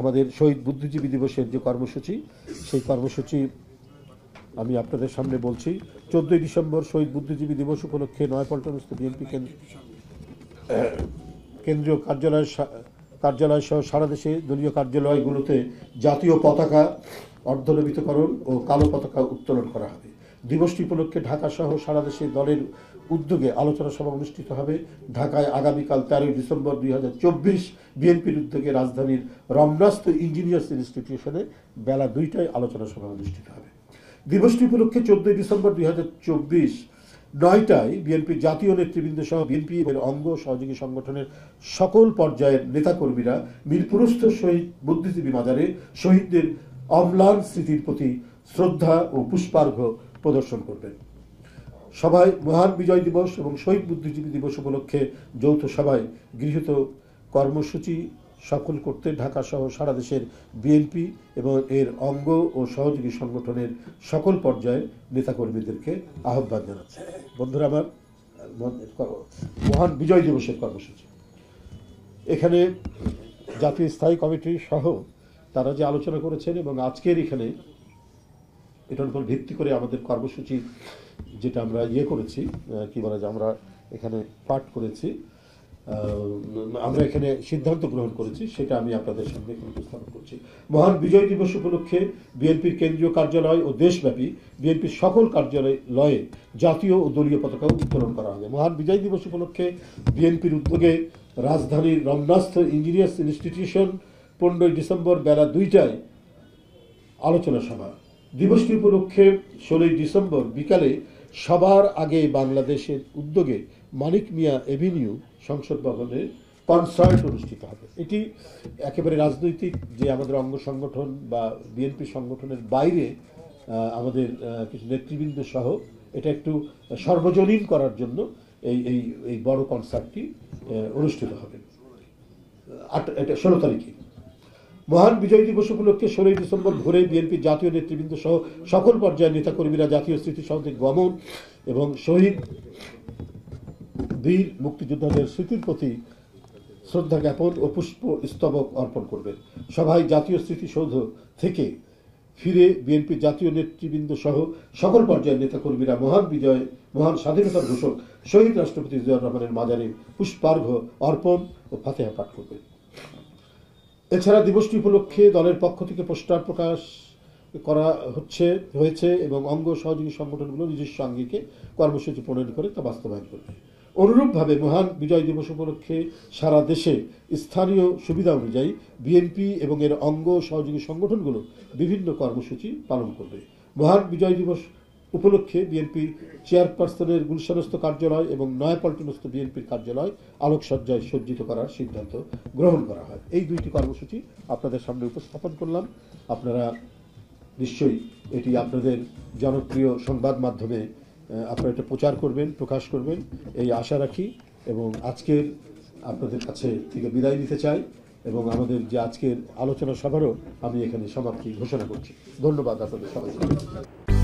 আমাদের শহীদ বুদ্ধিজীবী দিবসের যে কর্মসূচি, সেই কর্মসূচি আমি আপনাদের সামনে বলছি। 14ই ডিসেম্বর শহীদ বুদ্ধিজীবী দিবস উপলক্ষে নয়াপল্টনস্থ বিএনপি কেন্দ্রীয় কার্যালয় সহ সারা দেশে দলীয় কার্যালয়গুলোতে জাতীয় পতাকা অর্ধনমিতকরণ ও কালো পতাকা উত্তোলন করা হবে। দিবসটি উপলক্ষে ঢাকা সহ সারা দেশে দলের উদ্যোগে আলোচনা সভা অনুষ্ঠিত হবে। ঢাকায় আগামীকাল 13ই ডিসেম্বর 2024 বিএনপির উদ্যোগে রাজধানীর রমনাস্থ ইঞ্জিনিয়ার্স ইনস্টিটিউশনে বেলা 2টায় আলোচনা সভা অনুষ্ঠিত হবে। দিবসটি উপলক্ষে 14ই ডিসেম্বর 2024 9টায় বিএনপির জাতীয় নেতৃবৃন্দ সহ বিএনপি এর অঙ্গ সহযোগী সংগঠনের সকল পর্যায়ের নেতাকর্মীরা মিরপুরস্থ শহীদ বুদ্ধিজীবী মাজারে শহীদদের অম্লান স্মৃতির প্রতি শ্রদ্ধা ও পুষ্পার্ঘ্য প্রদর্শন করবেন। সভায় মহান বিজয় দিবস এবং শহীদ বুদ্ধিজীবী দিবস উপলক্ষে যৌথ সভায় গৃহীত কর্মসূচি সফল করতে ঢাকা সহ সারা দেশের বিএনপি এবং এর অঙ্গ ও সহযোগী সংগঠনের সকল পর্যায়ের নেতাকর্মীদেরকে আহ্বান জানাচ্ছে। বন্ধুরা আমার, মহান বিজয় দিবসের কর্মসূচি এখানে জাতীয় স্থায়ী কমিটি সহ তারা যে আলোচনা করেছেন এবং আজকের এখানে এটার উপর ভিত্তি করে আমাদের কর্মসূচি যেটা আমরা করেছি, কি বলা যায়, আমরা এখানে পাঠ করেছি, আমরা এখানে সিদ্ধান্ত গ্রহণ করেছি, সেটা আমি আপনাদের সামনে উপস্থাপন করছি। মহান বিজয় দিবস উপলক্ষে বিএনপির কেন্দ্রীয় কার্যালয় ও দেশব্যাপী বিএনপির সকল কার্যালয়ে জাতীয় ও দলীয় পতাকা উত্তোলন করা হবে। মহান বিজয় দিবস উপলক্ষে বিএনপির উদ্যোগে রাজধানীর রমনাস্থ ইঞ্জিনিয়ার্স ইনস্টিটিউশন 15ই ডিসেম্বর বেলা 2টায় আলোচনা সভা। দিবসটি উপলক্ষে 16ই ডিসেম্বর বিকালে সবার আগে বাংলাদেশের উদ্যোগে মানিক মিয়া এভিনিউ সংসদ ভবনে কনসার্ট অনুষ্ঠিত হবে। এটি একেবারে রাজনৈতিক যে আমাদের অঙ্গ সংগঠন বা বিএনপি সংগঠনের বাইরে আমাদের কিছু নেতৃবৃন্দ সহ এটা একটু সর্বজনীন করার জন্য এই বড় কনসার্টটি অনুষ্ঠিত হবে। এটা 16 তারিখে। মহান বিজয় দিবস উপলক্ষে 16ই ডিসেম্বর ভোরে বিএনপির জাতীয় নেতৃবৃন্দ সহ সকল পর্যায়ের নেতাকর্মীরা জাতীয় স্মৃতিসৌধে গমন এবং শহীদ বীর মুক্তিযোদ্ধাদের স্মৃতির প্রতি শ্রদ্ধা জ্ঞাপন ও পুষ্প স্তবক অর্পণ করবেন। সভায় জাতীয় স্মৃতিসৌধ থেকে ফিরে বিএনপির জাতীয় নেতৃবৃন্দ সহ সকল পর্যায়ের নেতাকর্মীরা মহান স্বাধীনতার ঘোষক শহীদ রাষ্ট্রপতি জিয়াউর রহমানের মাজারে পুষ্পার্ঘ্য অর্পণ ও ফাতেহা পাঠ করবেন। এছাড়া দিবসটি উপলক্ষে দলের পক্ষ থেকে পোস্টার প্রকাশ করা হয়েছে এবং অঙ্গ সহযোগী সংগঠনগুলো নিজস্ব আঙ্গিকে কর্মসূচি প্রণয়ন করে তা বাস্তবায়ন করবে। অনুরূপভাবে মহান বিজয় দিবস উপলক্ষে সারা দেশে স্থানীয় সুবিধা অনুযায়ী বিএনপি এবং এর অঙ্গ সহযোগী সংগঠনগুলো বিভিন্ন কর্মসূচি পালন করবে। মহান বিজয় দিবস উপলক্ষে বিএনপি চেয়ারপারসনের গুলশানস্থ কার্যালয় এবং নয়াপল্টনস্থ বিএনপির কার্যালয় আলোকসজ্জায় সজ্জিত করার সিদ্ধান্ত গ্রহণ করা হয়। এই দুইটি কর্মসূচি আপনাদের সামনে উপস্থাপন করলাম। আপনারা নিশ্চয়ই এটি আপনাদের জনপ্রিয় সংবাদ মাধ্যমে আপনারা এটা প্রচার করবেন, প্রকাশ করবেন, এই আশা রাখি এবং আজকের আপনাদের কাছে থেকে বিদায় নিতে চাই এবং আমাদের যে আজকের আলোচনা সভারও আমি এখানে সমাপ্তি ঘোষণা করছি। ধন্যবাদ আপনাদের সবাইকে।